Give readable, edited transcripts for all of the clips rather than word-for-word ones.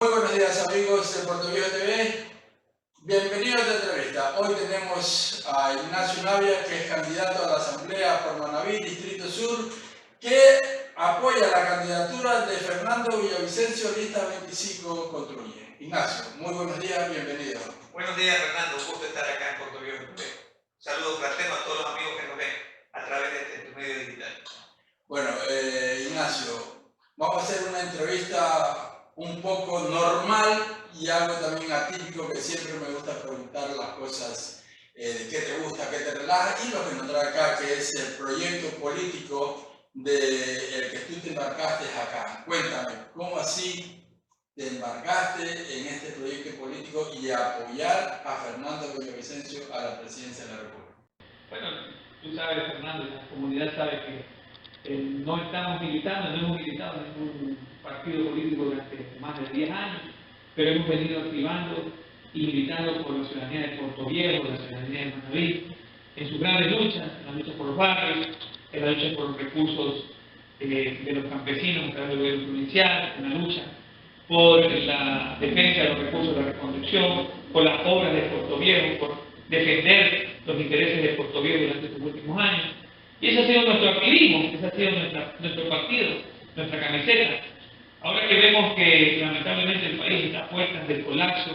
Muy buenos días amigos de Puerto Viejo TV, bienvenidos a esta entrevista. Hoy tenemos a Ignacio Navia, que es candidato a la Asamblea por Manabí, Distrito Sur, que apoya la candidatura de Fernando Villavicencio, lista 25 Construye. Ignacio, muy buenos días, bienvenido. Buenos días Fernando, un gusto estar acá en Puerto Viejo TV. Saludos fraternos a todos los amigos que nos ven a través de este medio digital. Bueno, Ignacio, vamos a hacer una entrevista un poco normal y algo también atípico, que siempre me gusta preguntar las cosas de qué te gusta, qué te relaja, y lo que nos trae acá, que es el proyecto político del que tú te embarcaste acá. Cuéntame, ¿cómo así te embarcaste en este proyecto político y apoyar a Fernando Villavicencio a la presidencia de la República? Bueno, tú sabes, Fernando, y la comunidad sabe que no estamos militando, no hemos militado en ningún partido político durante más de 10 años, pero hemos venido activando y militando por la ciudadanía de Puerto Viejo, la ciudadanía de Manabí, en sus grandes luchas, en la lucha por los barrios, en la lucha por los recursos de los campesinos a través del gobierno provincial, en la lucha por la defensa de los recursos de la reconstrucción, por las obras de Puerto Viejo, por defender los intereses de Puerto Viejo durante estos últimos años. Y ese ha sido nuestro activismo, ese ha sido nuestro partido, nuestra camiseta. Ahora que vemos que lamentablemente el país está a puertas del colapso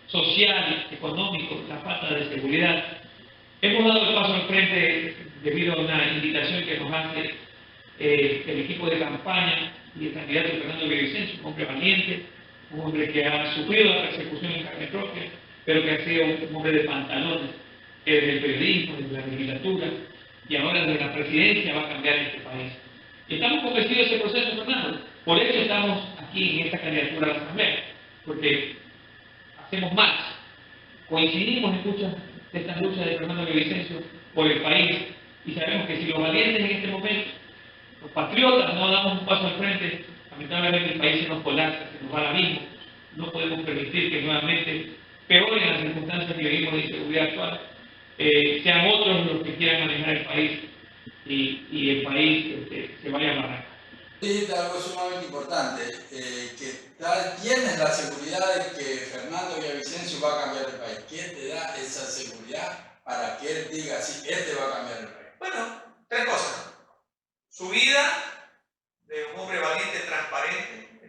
social, económico, la falta de seguridad, hemos dado el paso al frente debido a una invitación que nos hace el equipo de campaña y el candidato Fernando Villavicencio, un hombre valiente, un hombre que ha sufrido la persecución en carne propia, pero que ha sido un hombre de pantalones, que desde el periodismo, desde la legislatura y ahora desde la presidencia va a cambiar este país. Y estamos convencidos de ese proceso, Fernando. Por eso estamos aquí en esta candidatura a la Asamblea, porque hacemos más, coincidimos en muchas de estas luchas de Fernando Villavicencio por el país, y sabemos que si los valientes en este momento, los patriotas, no damos un paso al frente, lamentablemente el país se nos colapsa, se nos va al abismo. No podemos permitir que nuevamente peoren las circunstancias que vivimos de inseguridad actual, sean otros los que quieran manejar el país y el país se vaya a barrar. Dijiste algo sumamente importante, tienes la seguridad de que Fernando Villavicencio va a cambiar el país. ¿Quién te da esa seguridad para que él diga así, este va a cambiar el país? Bueno, tres cosas. Su vida de un hombre valiente, transparente,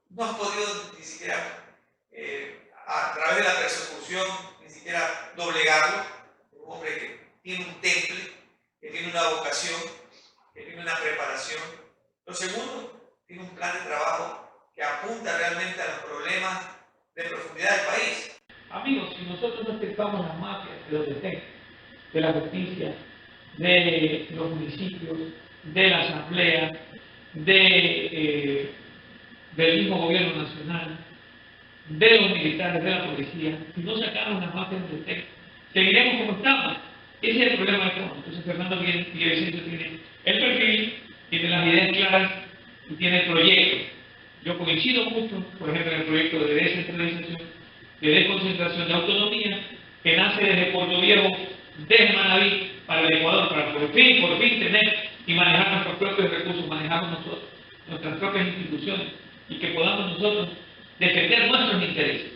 no ha podido ni siquiera, a través de la persecución, ni siquiera doblegarlo. Un hombre que tiene un temple, que tiene una vocación, que tiene una preparación. Lo segundo, tiene un plan de trabajo que apunta realmente a los problemas de profundidad del país. Amigos, si nosotros no aceptamos las mafias de los detectes, de la justicia, de los municipios, de la Asamblea, del mismo gobierno nacional, de los militares, de la policía, si no sacamos las mafias del detecte, seguiremos como estamos. Ese es el problema de fondo. Entonces Fernando Villavicencio tiene el perfil, tiene las ideas claras y tiene el proyecto. Yo coincido mucho, por ejemplo, en el proyecto de descentralización, de desconcentración, de autonomía, que nace desde Puerto Viejo, desde Manabí, para el Ecuador, para por fin tener y manejar nuestros propios recursos, manejarnos nosotros, nuestras propias instituciones, y que podamos nosotros defender nuestros intereses.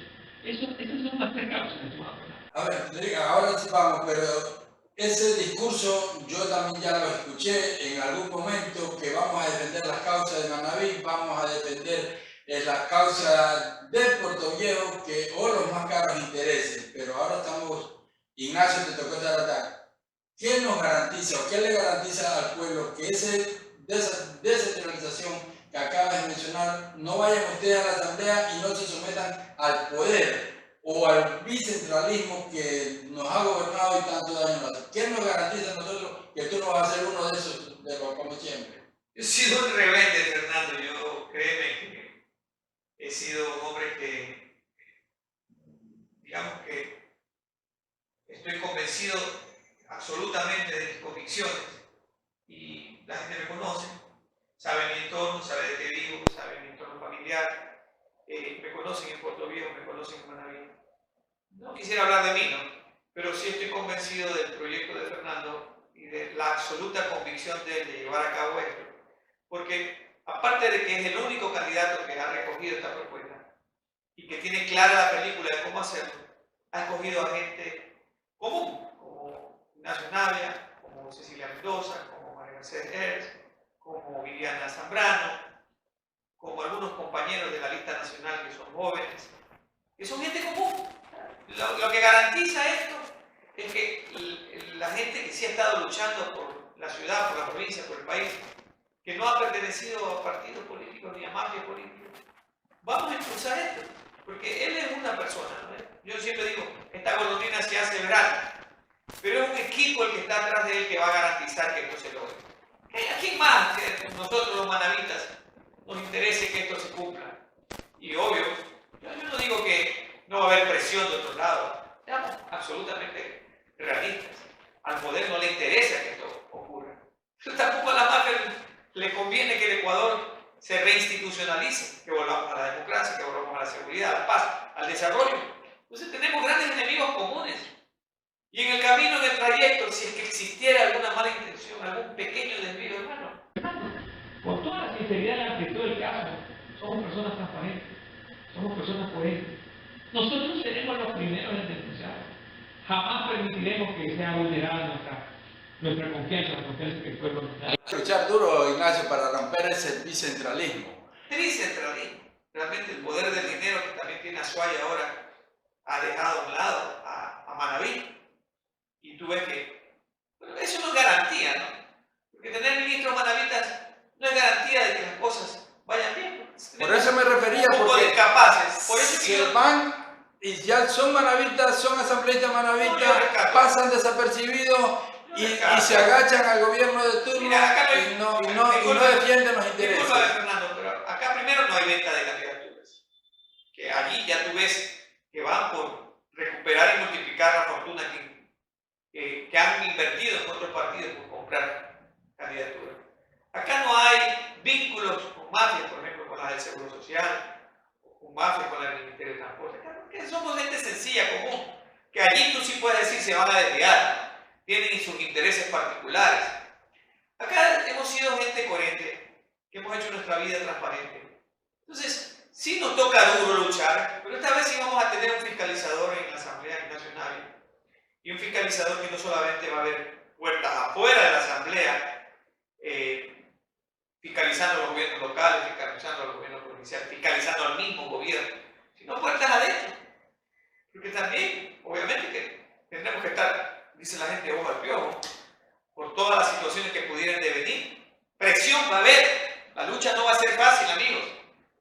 Esas son las tres causas, estimado Fernando. A ver, ahora sí vamos, pero ese discurso yo también ya lo escuché en algún momento, que vamos a defender las causas de Manabí, vamos a defender las causas de Puerto Viejo, o los más caros intereses, pero ahora estamos, Ignacio, te tocó estar acá. ¿Qué nos garantiza o qué le garantiza al pueblo que esa descentralización que acabas de mencionar no vayan ustedes a la Asamblea y no se sometan al poder o al bicentralismo que nos ha gobernado y tanto daño nos hace? ¿Qué nos garantiza a nosotros que tú no vas a ser uno de esos, de los como siempre? Yo he sido un rebelde, Fernando. Yo, créeme que he sido un hombre que, digamos que estoy convencido absolutamente de mis convicciones, y la gente me conoce, sabe mi entorno, sabe de qué vivo, sabe mi entorno familiar, me conocen en Puerto Viejo, me conocen en Manabí. No quisiera hablar de mí, ¿no? Pero sí estoy convencido del proyecto de Fernando y de la absoluta convicción de él de llevar a cabo esto, porque aparte de que es el único candidato que ha recogido esta propuesta, y que tiene clara la película de cómo hacerlo, ha escogido a gente común, como Ignacio Navia, como Cecilia Mendoza, como María Mercedes Herz, como Viviana Zambrano, como algunos compañeros de la lista nacional que son jóvenes, que son gente común. Lo que garantiza esto es que la gente que sí ha estado luchando por la ciudad, por la provincia, por el país, que no ha pertenecido a partidos políticos ni a mafias políticas, vamos a impulsar esto, porque él es una persona, ¿no? Yo siempre digo, esta golondrina se hace verano, pero es un equipo el que está atrás de él que va a garantizar que esto se logre. ¿A quién más que nosotros los manavitas nos interese que esto se cumpla? Y obvio, yo no digo que no va a haber presión de otro lado, seamos absolutamente realistas. Al poder no le interesa que esto ocurra. Pero tampoco a la mafia le conviene que el Ecuador se reinstitucionalice, que volvamos a la democracia, que volvamos a la seguridad, a la paz, al desarrollo. Entonces tenemos grandes enemigos comunes. Y en el camino, en el trayecto, si es que existiera alguna mala intención, algún pequeño desvío, hermano, con toda la sinceridad y la amplitud del caso, somos personas transparentes, somos personas coherentes. Nosotros seremos los primeros en denunciar. Jamás permitiremos que sea vulnerada nuestra confianza, la confianza que el pueblo nos da. Luchar duro, Ignacio, para romper ese bicentralismo. Tricentralismo. Realmente el poder del dinero que también tiene Azuay ahora ha dejado a un lado a Manaví. Y tú ves que bueno, eso no es garantía, ¿no? Porque tener ministros manavitas no es garantía de que las cosas vayan bien. Por eso me refería, un poco porque descapaces. Por eso se van y ya son manavitas, son asambleístas manavitas, pasan desapercibidos y se agachan al gobierno de turno. Mira, acá y no defienden los intereses. Disculpa, Fernando, pero acá primero no hay venta de candidaturas. Que allí ya tú ves que van por recuperar y multiplicar la fortuna que han invertido en otros partidos por comprar candidaturas. Acá no hay vínculos con mafias, por ejemplo, con la del Seguro Social, o con mafias con la del Ministerio de Transporte. Acá, porque somos gente sencilla, común, que allí tú sí puedes decir se van a desviar, tienen sus intereses particulares. Acá hemos sido gente coherente, que hemos hecho nuestra vida transparente. Entonces, sí nos toca duro luchar, pero esta vez sí vamos a tener un fiscalizador en la Asamblea Nacional. Y un fiscalizador que no solamente va a haber puertas afuera de la Asamblea, fiscalizando los gobiernos locales, fiscalizando a los gobiernos provinciales, fiscalizando al mismo gobierno, sino puertas adentro. Porque también, obviamente, que tendremos que estar, dice la gente, ojo al piojo, por todas las situaciones que pudieran devenir. Presión va a haber, la lucha no va a ser fácil, amigos,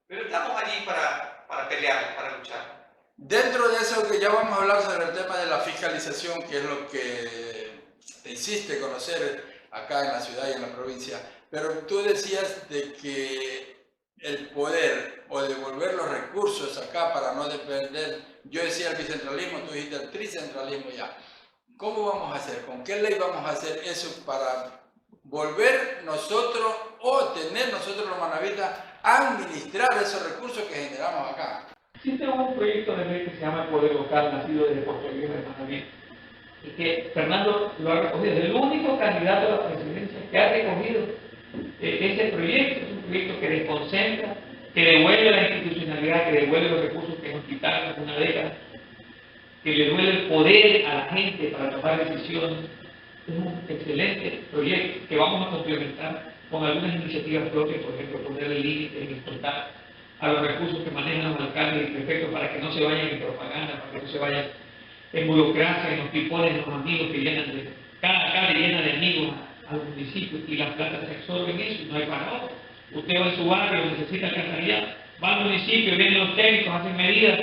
pero estamos allí para pelear, para luchar. Dentro de eso que ya vamos a hablar sobre el tema de la fiscalización, que es lo que te hiciste conocer acá en la ciudad y en la provincia, pero tú decías de que el poder o devolver los recursos acá para no depender, yo decía el bicentralismo, tú dijiste el tricentralismo ya. ¿Cómo vamos a hacer? ¿Con qué ley vamos a hacer eso para volver nosotros o tener nosotros los manavitas a administrar esos recursos que generamos acá? Existe un proyecto de ley que se llama el Poder Local, nacido desde Puerto Libre de Manaví, y que Fernando lo ha recogido. Es el único candidato a la presidencia que ha recogido ese proyecto. Es un proyecto que desconcentra, que devuelve la institucionalidad, que devuelve los recursos que nos quitaron hace una década, que le devuelve el poder a la gente para tomar decisiones. Es un excelente proyecto que vamos a complementar con algunas iniciativas propias, por ejemplo, ponerle límites en explotar a los recursos que manejan los alcaldes y prefectos para que no se vayan en propaganda, para que no se vayan en burocracia, en los pipones, en los amigos que llenan de... Cada alcalde llena de amigos a los municipios y las plantas se absorben eso y no hay para otro. Usted va en su barrio, necesita alcantarillado, va al municipio, vienen los técnicos, hacen medidas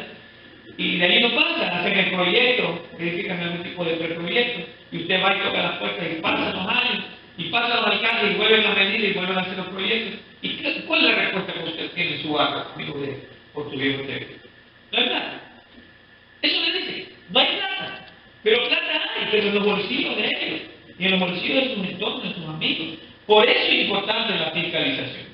y de ahí no pasan, hacen el proyecto, verifican algún tipo de preproyecto y usted va y toca las puertas y pasan los años y pasan los alcaldes y vuelven a medir y vuelven a hacer los proyectos. ¿Y cuál es la respuesta que usted tiene en su barrio, amigo de Puerto Libre? No hay plata. Eso le dice, no hay plata. Pero plata hay, pero en los bolsillos de ellos y en los bolsillos de sus entornos, de sus amigos. Por eso es importante la fiscalización.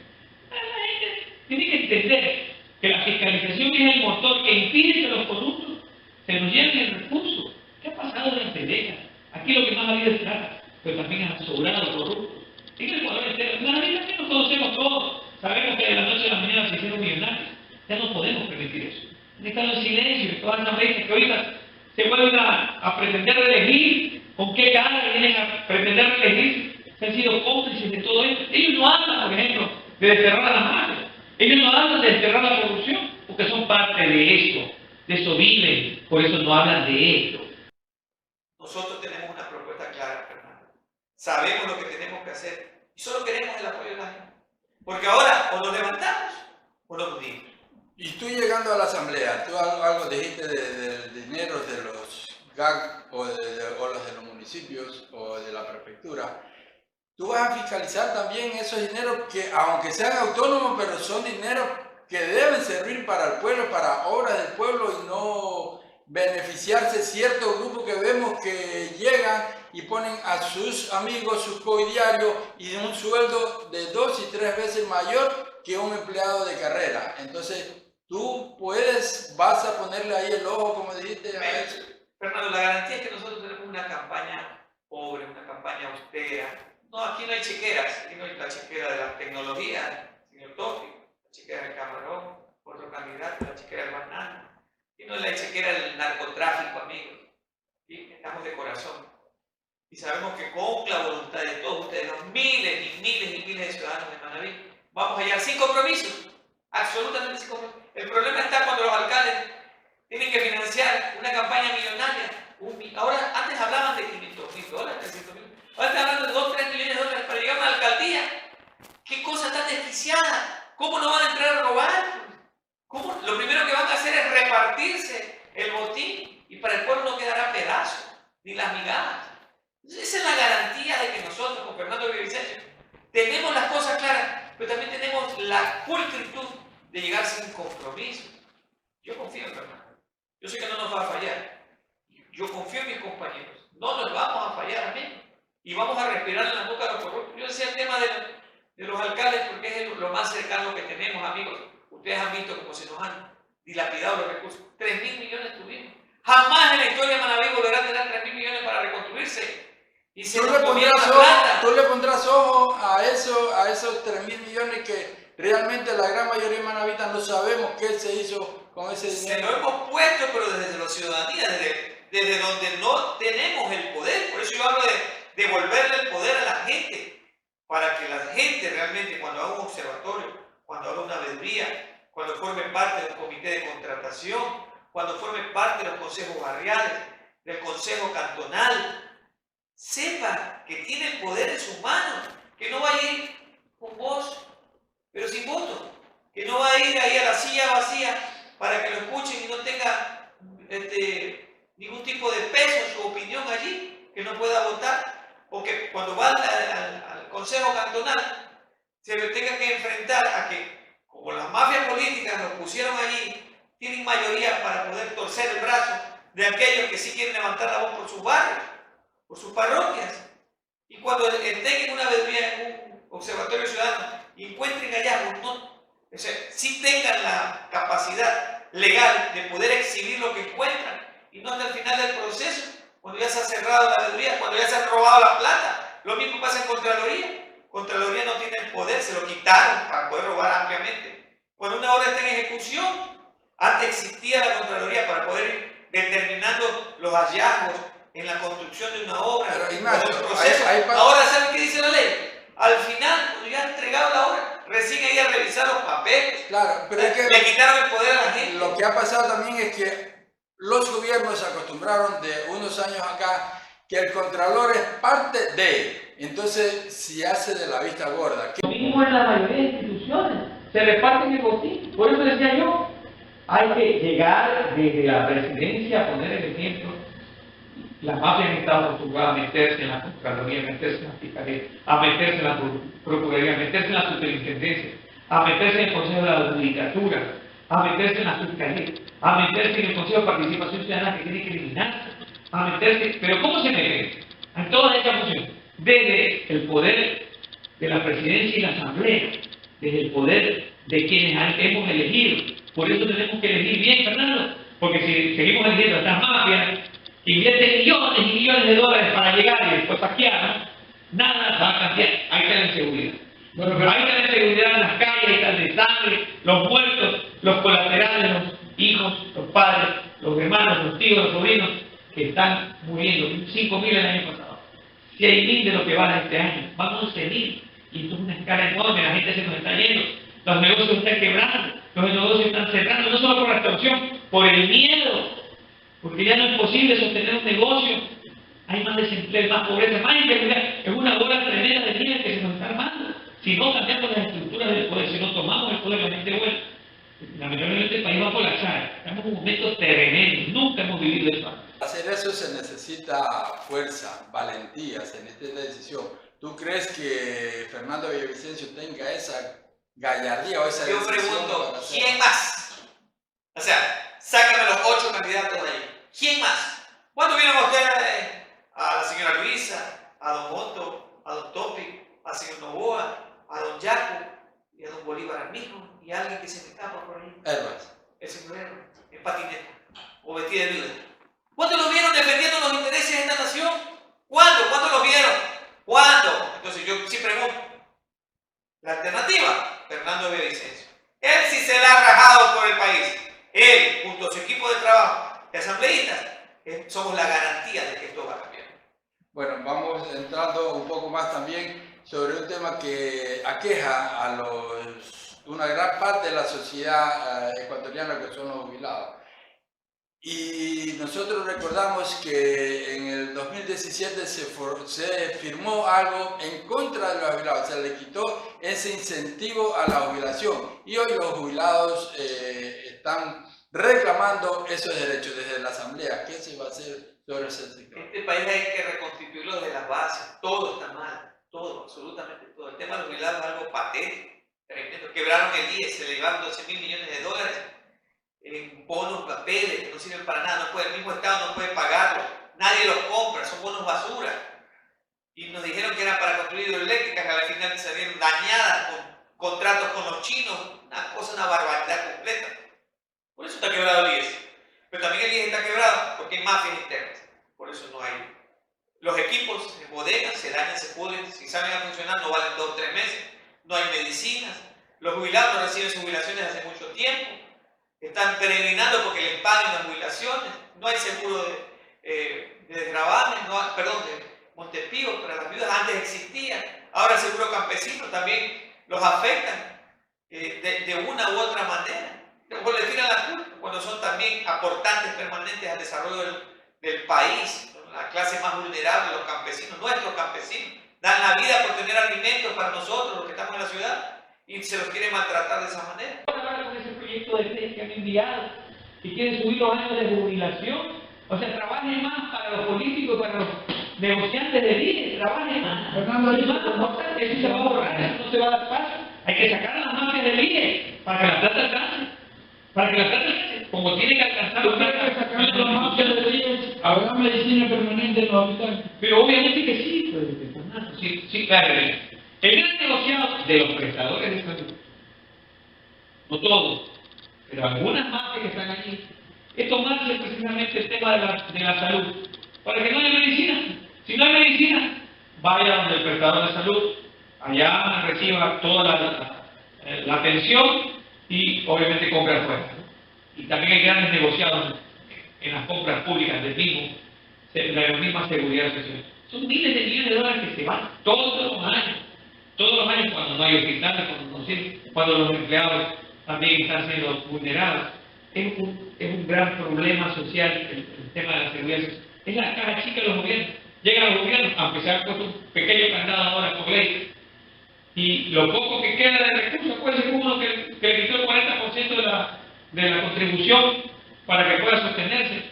La gente tiene que entender que la fiscalización es el motor que impide que los corruptos se nos lleven el recurso. ¿Qué ha pasado durante décadas? Aquí lo que más ha habido es plata, pero también han sobrado corruptos. En el Ecuador entero, en la vida que nos conocemos todos, sabemos que de la noche a la mañana se hicieron millonarios. Ya no podemos permitir eso. están en silencio, todas las asambleístas que ahorita se vuelven a pretender elegir, ¿con qué cara vienen a pretender elegir? Se han sido cómplices de todo esto. Ellos no hablan, por ejemplo, de desterrar a las madres. Ellos no hablan de desterrar la revolución, porque son parte de eso viven, por eso no hablan de esto. Nosotros tenemos una propuesta clara, Fernando. Sabemos lo que tenemos que hacer y solo queremos el apoyo de la gente. Porque ahora o nos levantamos o nos unimos. Y tú llegando a la asamblea, tú algo dijiste del dinero de los GAC o los de los municipios o de la prefectura. Tú vas a fiscalizar también esos dineros que, aunque sean autónomos, pero son dineros que deben servir para el pueblo, para obras del pueblo y no beneficiarse ciertos grupos que vemos que llegan y ponen a sus amigos, sus coidiarios y un sueldo de 2 y 3 veces mayor que un empleado de carrera. Entonces, tú vas a ponerle ahí el ojo, como dijiste, a eso. Fernando, la garantía es que nosotros tenemos una campaña pobre, una campaña austera. No, aquí no hay chequeras, aquí no hay la chequera de la tecnología, señor Tofi, la chequera del Camarón, otro candidato, la chequera del Banana. Y no es la chequera del narcotráfico, amigos. ¿Sí? Estamos de corazón. Y sabemos que con la voluntad de todos ustedes, los miles y miles y miles de ciudadanos de Manabí, vamos a hallar sin compromisos. Absolutamente sin compromisos. El problema está cuando los alcaldes tienen que financiar una campaña millonaria. Ahora, antes hablaban de $500,000, $300,000. Ahora están hablando de 2 o 3 millones de dólares para llegar a una alcaldía. ¿Qué cosa tan desquiciada? ¿Cómo no van a entrar a robar? ¿Cómo? Lo primero que van a hacer es repartirse el botín y para el pueblo no quedará pedazo, ni las migajas. Esa es la garantía de que nosotros, con Fernando Villavicencio, tenemos las cosas claras, pero también tenemos la pulcritud de llegar sin compromiso. Yo confío en Fernando. Yo sé que no nos va a fallar. Yo confío en mis compañeros. No nos vamos a fallar, amén. Y vamos a respirar en la boca de los corruptos. Yo decía el tema de los alcaldes porque es lo más cercano que tenemos, amigos. Ustedes han visto cómo se nos han dilapidado los recursos. 3.000 millones tuvimos. Jamás en la historia de Manabí volverá a tener 3.000 millones para reconstruirse. Y se nos comieron la plata. Tú le pondrás ojo a esos 3.000 millones que realmente la gran mayoría de manavitas no sabemos qué se hizo con ese dinero. Se lo hemos puesto, pero desde la ciudadanía, desde donde no tenemos el poder. Por eso yo hablo de devolverle el poder a la gente, para que la gente realmente, cuando haga un observatorio, cuando haga una veeduría, cuando forme parte de un comité de contratación, cuando forme parte de los consejos barriales, del consejo cantonal, sepa que tiene el poder en sus manos, que no va a ir con voz, pero sin voto, que no va a ir ahí a la silla vacía para que lo escuchen y no tenga ningún tipo de peso en su opinión allí, que no pueda votar, o que cuando va al consejo cantonal se tenga que enfrentar a que, como las mafias políticas los pusieron allí, tienen mayoría para poder torcer el brazo de aquellos que sí quieren levantar la voz por sus barrios, por sus parroquias. Y cuando entreguen una veeduría en un observatorio ciudadano y encuentren hallazgos, sí tengan la capacidad legal de poder exhibir lo que encuentran y no hasta el final del proceso, cuando ya se ha cerrado la veeduría, cuando ya se ha robado la plata. Lo mismo pasa en Contraloría. Contraloría no tiene el poder, se lo quitaron para poder robar ampliamente. Cuando una obra está en ejecución, antes existía la Contraloría para poder ir determinando los hallazgos en la construcción de una obra, los procesos. Ahora, ¿saben qué dice la ley? Al final, cuando ya han entregado la obra, recién ahí a revisar los papeles. Claro, pero es que le quitaron el poder a la gente. Lo que ha pasado también es que los gobiernos se acostumbraron de unos años acá que el contralor es parte de, entonces se hace de la vista gorda. Lo mismo en la mayoría de instituciones, se reparten el botín. Por eso decía yo, hay que llegar desde la presidencia a poner el ejemplo. Las mafias están acostumbradas a meterse en la Contraloría, a meterse en la Fiscalía, a meterse en la Procuraduría, a meterse en la Superintendencia, a meterse en el Consejo de la Judicatura, a meterse en la Fiscalía, a meterse en el Consejo de Participación Ciudadana que tiene que eliminarse, a meterse, pero ¿cómo se mete? En todas estas funciones, desde el poder de la presidencia y la asamblea, desde el poder de quienes hemos elegido. Por eso tenemos que elegir bien, Fernando, porque si seguimos eligiendo a estas mafias, que invierten millones y millones de dólares para llegar y después saquear, nada va a cambiar. Ahí está la inseguridad. Bueno, pero ahí está la inseguridad en las calles, ahí está el desastre, los muertos, los colaterales, los hijos los padres, los hermanos, los tíos, los sobrinos, que están muriendo. 5.000 el año pasado. 6.000 de lo que van este año. Van 11.000. Y esto es una escala enorme, la gente se nos está yendo. Los negocios están quebrando, los negocios están cerrando, no solo por la extorsión, por el miedo. Porque ya no es posible sostener un negocio. Hay más desempleo, más pobreza, más inseguridad. Es una bola tremenda de nieve que se nos está armando. Si no cambiamos las estructuras del poder, si no tomamos el poder, la gente vuelve. Lamentablemente el país va a colapsar. Estamos en un momento tremendo. Nunca hemos vivido eso antes. Para hacer eso se necesita fuerza, valentía, se necesita decisión. ¿Tú crees que Fernando Villavicencio tenga esa gallardía o esa decisión? Yo pregunto, ¿quién más? O sea, sácame los 8 candidatos de ahí. ¿Quién más? ¿Cuándo vieron ustedes a la señora Luisa, a don Otto, a don Topi, al señor Novoa, a don Jaco y a don Bolívar al mismo, y a alguien que se me escapa por ahí? Herbas. El señor Herbas, en patineta o vestida de viuda. ¿Cuándo los vieron defendiendo los intereses de esta nación? ¿Cuándo? ¿Cuándo los vieron? ¿Cuándo? Entonces yo sí pregunto. La alternativa, Fernando Villavicencio. Él sí se la ha rajado por el país. Él, junto a su equipo de trabajo de asambleístas, somos la garantía de que esto va a cambiar. Bueno, vamos entrando un poco más también sobre un tema que aqueja a una gran parte de la sociedad ecuatoriana, que son los jubilados. Y nosotros recordamos que en el 2017 se firmó algo en contra de los jubilados, se le quitó ese incentivo a la jubilación y hoy los jubilados están reclamando esos derechos desde la Asamblea. ¿Qué se va a hacer sobre ese sector? Este país hay que reconstituirlo desde las bases. Todo está mal, todo, absolutamente todo. El tema de los jubilados es algo patético, tremendo. Quebraron el IES, se le llevaron 12.000 millones de dólares en bonos, papeles que no sirven para nada, el mismo Estado no puede pagarlos, nadie los compra, son bonos basura. Y nos dijeron que eran para construir hidroeléctricas, que al final salieron dañadas con contratos con los chinos, una barbaridad completa. Por eso está quebrado el IES. Pero también el IES está quebrado porque hay mafias internas. Por eso no hay. Los equipos en bodegas se dañan, se pudren, si saben a funcionar no valen 2 o 3 meses, no hay medicinas, los jubilados no reciben sus jubilaciones hace mucho tiempo. Están peregrinando porque les paguen las jubilaciones, no hay seguro de desgravamen, de Montepío para las viudas, antes existía, ahora el seguro campesino también los afectan de una u otra manera. Luego le tiran la culpa cuando son también aportantes permanentes al desarrollo del país, la clase más vulnerable, los campesinos, nuestros campesinos, dan la vida por tener alimentos para nosotros, los que estamos en la ciudad, y se los quiere maltratar de esa manera. Con ese proyecto de ley que han enviado, que quieren subir los años de jubilación, o sea, trabajen más para los políticos, para los negociantes de IES, trabajen más. Fernando, eso se va a borrar, eso no se va a dar paso. Hay que sacar a las mafias del IES para que la plata alcance. Para que la plata alcance, como tiene que alcanzar la plata. Hay que sacar a las mafias del IES, habrá medicina permanente en los habitantes. Pero obviamente que sí, pues, sí, claro. El gran negociado de los prestadores de salud, no todos, pero algunas mafias que están allí, es tomarse precisamente el tema de la salud, para que no haya medicina. Si no hay medicina, vaya donde el prestador de salud, allá reciba toda la atención y obviamente compra afuera. Y también hay grandes negociados en las compras públicas de la misma seguridad social. Son miles de millones de dólares que se van todos los años. Todos los años cuando no hay hospitales, cuando los empleados también están siendo vulnerados. Es un gran problema social el tema de la seguridad social. Es la caja chica de los gobiernos. Llegan los gobiernos, aunque se ha puesto un pequeño candado ahora por ley, y lo poco que queda de recursos puede ser uno que le quitó el 40% de la contribución para que pueda sostenerse.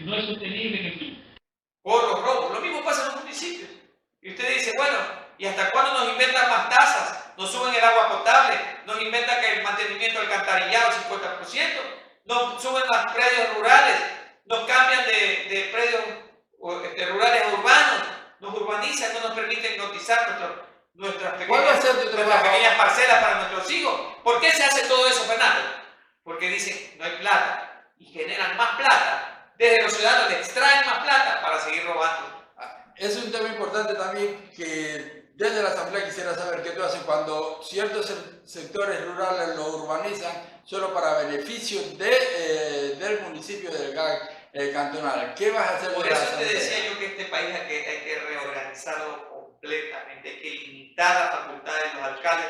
No es sostenible en el tiempo. Por los robos. Lo mismo pasa en los municipios. Y usted dice, bueno, ¿y hasta cuándo nos inventan más tasas? Nos suben el agua potable, nos inventan que el mantenimiento del alcantarillado 50%, nos suben los predios rurales, nos cambian de predios rurales a urbanos, nos urbanizan, no nos permiten notizar nuestras pequeñas parcelas para nuestros hijos. ¿Por qué se hace todo eso, Fernando? Porque dicen, no hay plata, y generan más plata. Desde los ciudadanos le extraen más plata para seguir robando. Es un tema importante también que desde la Asamblea quisiera saber qué tú haces cuando ciertos sectores rurales lo urbanizan solo para beneficio del municipio del GAC cantonal. ¿Qué vas a hacer? Por eso te decía yo que este país hay que reorganizarlo completamente, hay que limitar las facultades de los alcaldes.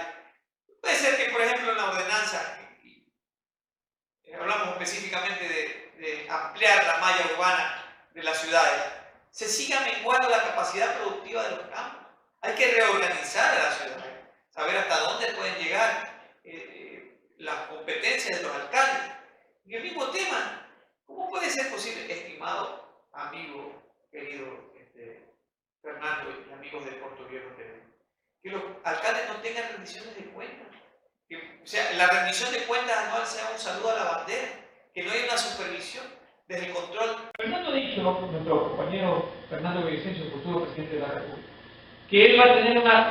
Puede ser que, por ejemplo, en la ordenanza, hablamos específicamente de ampliar la malla urbana de las ciudades, se siga menguando la capacidad productiva de los campos. Hay que reorganizar a las ciudades, saber hasta dónde pueden llegar las competencias de los alcaldes. Y el mismo tema, ¿cómo puede ser posible, estimado amigo, querido Fernando y amigos de Puerto Viejo TV, que los alcaldes no tengan rendiciones de cuentas? O sea, la rendición de cuentas anual sea un saludo a la bandera, que no haya una supervisión desde el control. Fernando ha dicho, nuestro compañero Fernando Villavicencio, futuro presidente de la República, que él va a tener una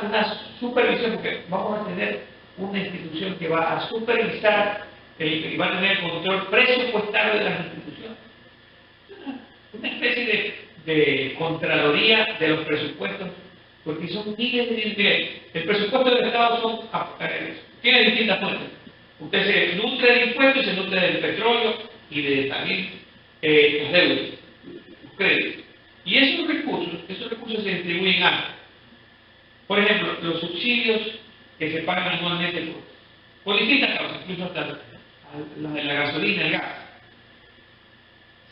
supervisión, porque vamos a tener una institución que va a supervisar y va a tener el control presupuestario de las instituciones. Una especie de contraloría de los presupuestos, porque son miles de niveles. El presupuesto del Estado tiene distintas fuentes. Usted se nutre del impuesto y se nutre del petróleo y de también los deudas, los créditos. Y esos recursos se distribuyen a, por ejemplo, los subsidios que se pagan anualmente por distintas causas, incluso hasta la gasolina, el gas,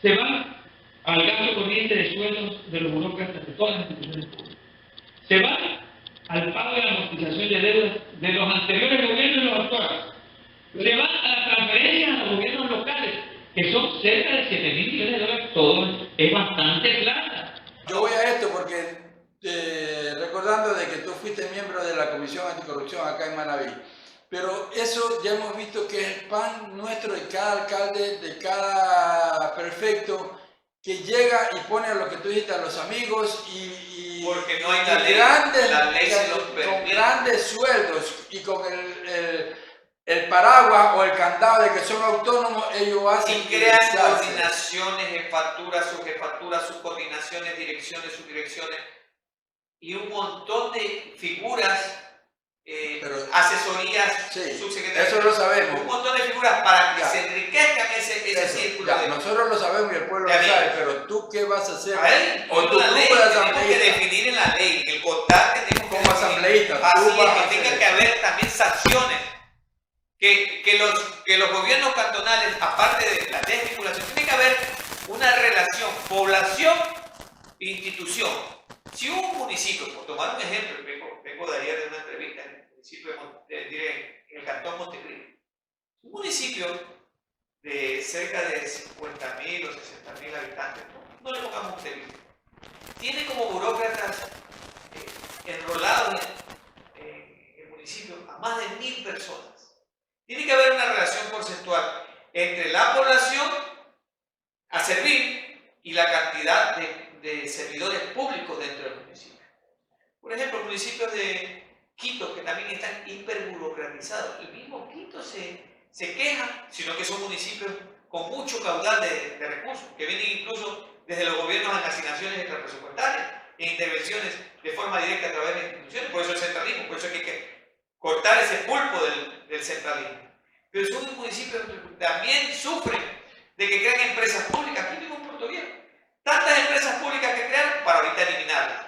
se van al gasto corriente de sueldos de los burócratas de todas las instituciones públicas. Se van al pago de la amortización de deudas de los anteriores gobiernos y los actuales. Se van a las transferencias a los gobiernos locales, que son cerca de 7.000 millones de dólares. Todo es bastante plata. Yo voy a esto porque recordando de que tú fuiste miembro de la Comisión Anticorrupción acá en Manabí, pero eso ya hemos visto que es el pan nuestro de cada alcalde, de cada prefecto, que llega y pone a lo que tú dijiste, a los amigos y porque no hay la ley, la ley se los permite. Con grandes sueldos y con el paraguas o el candado de que son autónomos, ellos hacen... Y crean coordinaciones, jefaturas, subcoordinaciones, direcciones, subdirecciones y un montón de figuras, asesorías, sí, subsecretarias. Eso lo sabemos. Un montón de figuras para que se enriquezcan ese círculo. Ya, nosotros lo sabemos y el pueblo lo sabe, pero ¿tú qué vas a hacer? O tú tenemos que definir en la ley, el COTAC tenemos que como asambleísta. Así es, que tenga que haber también sanciones. Que los gobiernos cantonales, aparte de la desvinculación, tiene que haber una relación población-institución. Si un municipio, por tomar un ejemplo, vengo de ayer de una entrevista en el municipio en el cantón Montecristi, un municipio de cerca de 50.000 o 60.000 habitantes, no le pongamos Montecristi, tiene como burócratas enrolados en el municipio a más de 1.000 personas. Tiene que haber una relación porcentual entre la población a servir y la cantidad de servidores públicos dentro del municipio. Por ejemplo, municipios de Quito que también están hiperburocratizados. El mismo Quito se queja, sino que son municipios con mucho caudal de recursos, que vienen incluso desde los gobiernos en asignaciones extrapresupuestarias e intervenciones de forma directa a través de instituciones. Por eso el centralismo, por eso hay que cortar ese pulpo del centralismo. Pero son municipios que también sufren de que crean empresas públicas. Aquí mismo en Puerto Viejo, tantas empresas públicas que crean para ahorita eliminarlas.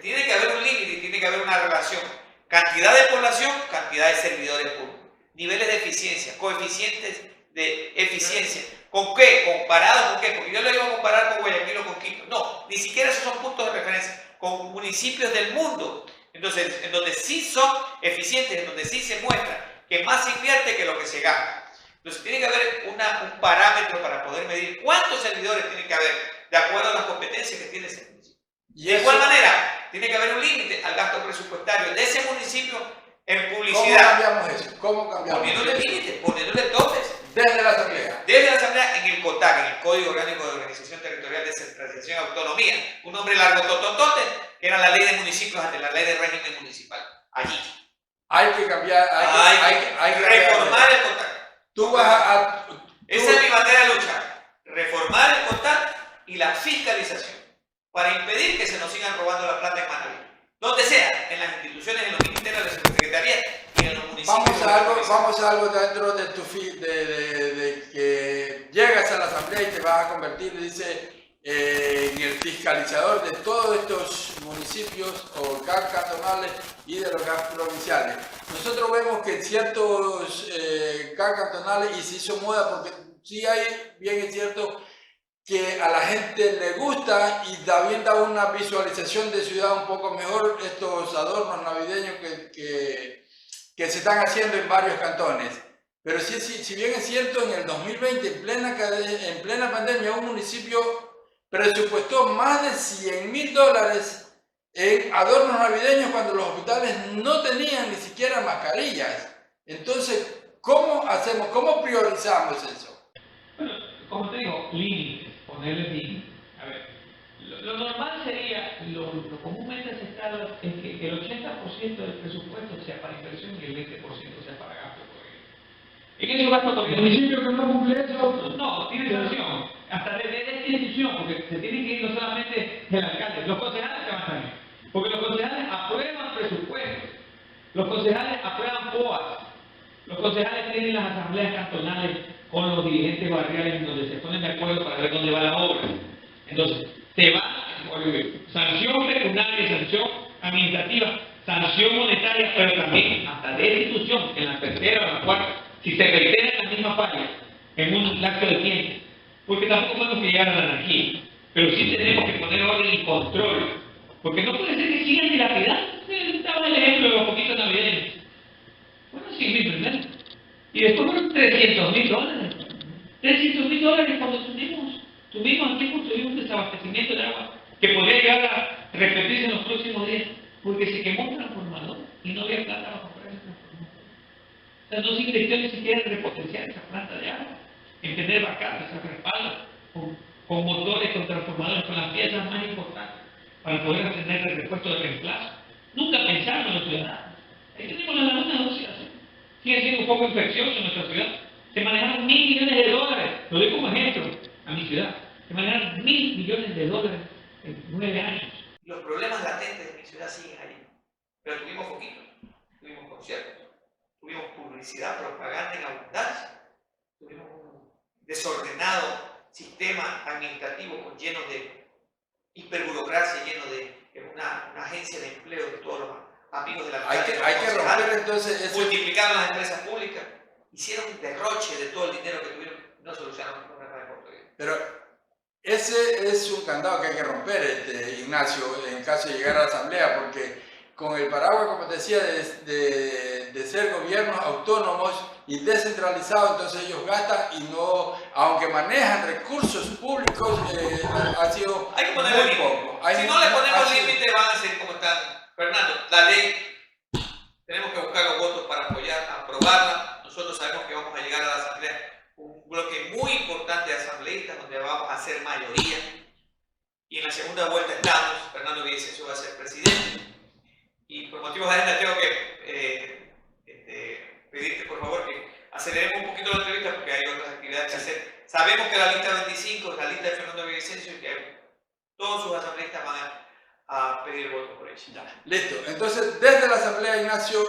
Tiene que haber un límite y tiene que haber una relación. Cantidad de población, cantidad de servidores públicos. Niveles de eficiencia, coeficientes de eficiencia. ¿Con qué? ¿Comparado con qué? Porque yo lo iba a comparar con Guayaquil o con Quito. No, ni siquiera esos son puntos de referencia. Con municipios del mundo. Entonces, en donde sí son eficientes, en donde sí se muestra que más se invierte que lo que se gasta. Entonces, tiene que haber un parámetro para poder medir cuántos servidores tiene que haber de acuerdo a las competencias que tiene ese municipio. De igual manera, tiene que haber un límite al gasto presupuestario de ese municipio en publicidad. ¿Cómo cambiamos eso? ¿Cómo cambiamos? Poniéndole límites, poniéndole topes. Desde la Asamblea. Desde la Asamblea en el COTAC, en el Código Orgánico de Organización Territorial, Descentralización y Autonomía. Un nombre largo tototote, que era la ley de municipios ante la ley de régimen municipal. Allí. Hay que cambiar, hay que reformar el COTAC. Esa es mi bandera de lucha. Reformar el COTAC y la fiscalización para impedir que se nos sigan robando la plata en Manabí. donde sea, en las instituciones, en los ministerios, en las secretarías y en los municipios. Vamos a algo dentro de tu de que llegas a la asamblea y te vas a convertir, dice, en el fiscalizador de todos estos municipios o GAC cantonales y de los GAC provinciales. Nosotros vemos que en ciertos GAC cantonales, y se hizo moda porque sí hay, bien es cierto, que a la gente le gusta y también da una visualización de ciudad un poco mejor estos adornos navideños que se están haciendo en varios cantones. Pero si bien es cierto, en el 2020, en plena pandemia, un municipio presupuestó más de $100.000 en adornos navideños cuando los hospitales no tenían ni siquiera mascarillas. Entonces, ¿cómo hacemos? ¿Cómo priorizamos eso? Bueno, como te digo, límites, ponerle límites. A ver, lo normal sería, lo comúnmente aceptado es que el 80% del presupuesto sea para inversión y el 20% sea para gasto. ¿En qué gasto corriente? ¿El municipio que no cumple eso? No, tiene sanción. Hasta de esta institución, porque se tiene que ir no solamente el alcalde, los concejales se van también. Porque los concejales aprueban presupuestos, los concejales aprueban POAs, los concejales tienen las asambleas cantonales con los dirigentes barriales en donde se ponen de acuerdo para ver dónde va la obra. Entonces, te va sanción pecuniaria, sanción administrativa, sanción monetaria, pero también hasta de institución, en la tercera o la cuarta, si se reiteran las mismas fallas en un lapso de tiempo, porque tampoco podemos llegar a la anarquía, pero sí tenemos que poner orden y control, porque no puede ser que sigan dilapidando. Estaba el ejemplo de los poquitos navideños. Bueno, sí, primero. Y después fueron $300.000. $300.000 cuando tuvimos aquí un desabastecimiento de agua que podría llegar a repetirse en los próximos días, porque se quemó un transformador y no había plata para comprar ese transformador. O sea, no se invirtió ni siquiera en repotenciar esa planta de agua, en tener vacatas, esa respalda, con motores, con transformadores, con las piezas más importantes, para poder tener el repuesto de reemplazo. Nunca pensaron en los ciudadanos. Ahí tenemos la laguna de Océano. Sigue siendo un poco infeccioso en nuestra ciudad. Se manejaron $1.000 millones, lo doy como ejemplo a mi ciudad. Se manejaron $1.000 millones en 9 años. Los problemas latentes de mi ciudad siguen ahí. Pero tuvimos poquitos, tuvimos conciertos, tuvimos publicidad, propaganda en abundancia, tuvimos un desordenado sistema administrativo lleno de hiperburocracia, lleno de una agencia de empleo de todos los amigos de la Hay que romper entonces ese... Multiplicaron las empresas públicas, hicieron un derroche de todo el dinero que tuvieron, no solucionaron los problemas de Puerto Rico. Pero ese es un candado que hay que romper, Ignacio, en caso de llegar a la asamblea, porque con el paraguas, como te decía, de ser gobiernos autónomos y descentralizados, entonces ellos gastan y no, aunque manejan recursos públicos, ha sido hay que ponerle muy poco. Si no le ponemos límite, van a ser como están. Fernando, la ley, tenemos que buscar los votos para aprobarla. Nosotros sabemos que vamos a llegar a la asamblea un bloque muy importante de asambleístas, donde vamos a ser mayoría. Y en la segunda vuelta estamos, Fernando Villavicencio va a ser presidente. Y por motivos de agenda tengo que pedirte por favor que aceleremos un poquito la entrevista porque hay otras actividades que hacer. Sabemos que la lista 25 es la lista de Fernando Villavicencio y que todos sus asambleístas van a pedir voto por ella. Ya, listo. Entonces, desde la asamblea, Ignacio,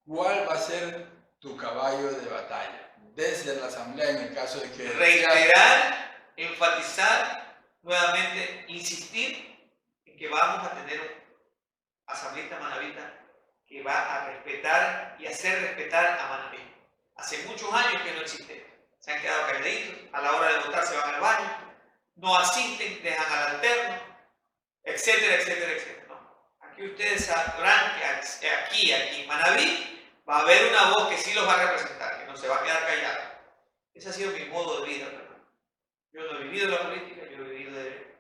¿cuál va a ser tu caballo de batalla? Desde la asamblea, en el caso de que... Reiterar, enfatizar, nuevamente, insistir en que vamos a tener un asambleísta manabita que va a respetar y hacer respetar a Manabí. Hace muchos años que no existe. Se han quedado calladitos, a la hora de votar se van al baño, no asisten, dejan al alterno, etcétera, etcétera, etcétera. No. Aquí ustedes sabrán que aquí en Manabí va a haber una voz que sí los va a representar, que no se va a quedar callada. Ese ha sido mi modo de vida, ¿verdad? Yo no he vivido la política, yo he vivido de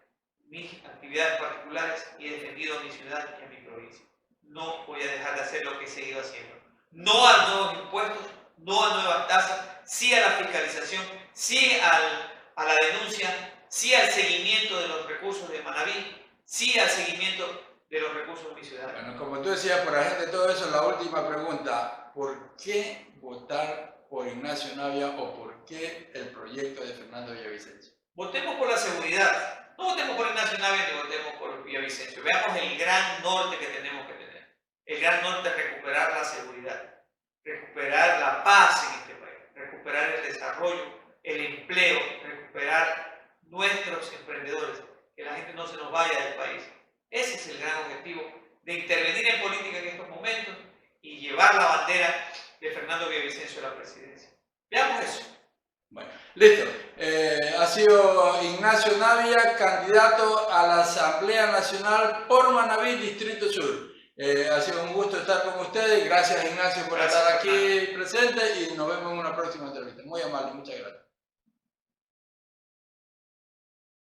mis actividades particulares y he defendido a mi ciudad y a mi provincia. No voy a dejar de hacer lo que he seguido haciendo. No a nuevos impuestos, no a nuevas tasas, sí a la fiscalización, sí a la denuncia, sí al seguimiento de los recursos de Manabí, sí al seguimiento de los recursos de mi ciudad. Bueno, como tú decías, por agenda de todo eso, la última pregunta, ¿por qué votar por Ignacio Navia o por qué el proyecto de Fernando Villavicencio? Votemos por la seguridad, no votemos por Ignacio Navia ni votemos por Villavicencio. Villavicencio. Veamos el gran norte que tenemos que tener. El gran norte es recuperar la seguridad, recuperar la paz en este país, recuperar el desarrollo, el empleo, recuperar nuestros emprendedores, que la gente no se nos vaya del país. Ese es el gran objetivo de intervenir en política en estos momentos y llevar la bandera de Fernando Villavicencio a la presidencia. Veamos eso. Bueno, listo. Ha sido Ignacio Navia, candidato a la Asamblea Nacional por Manabí, Distrito Sur. Ha sido un gusto estar con ustedes. Gracias, Ignacio, por estar aquí presente y nos vemos en una próxima entrevista. Muy amable, muchas gracias.